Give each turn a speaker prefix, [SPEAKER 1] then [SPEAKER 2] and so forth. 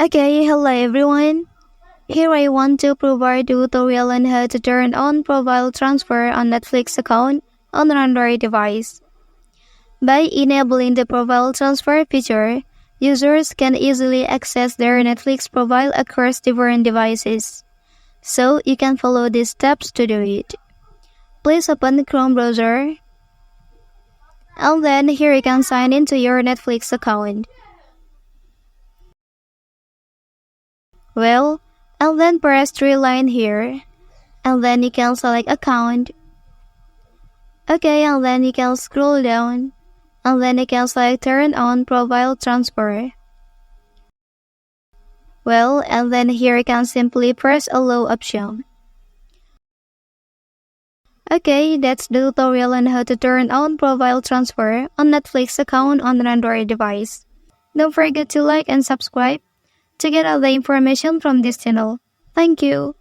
[SPEAKER 1] Okay, hello everyone. Here I want to provide a tutorial on how to turn on profile transfer on Netflix account on an Android device. By enabling the profile transfer feature, users can easily access their Netflix profile across different devices. So you can follow these steps to do it. Please open the Chrome browser, and then here you can sign into your Netflix account. And then press three line here, and then you can select account. Okay, and then you can scroll down, and then you can select turn on profile transfer. And then here you can simply press allow option. Okay, that's the tutorial on how to turn on profile transfer on Netflix account on an Android device. Don't forget to like and subscribe to get all the information from this channel. Thank you.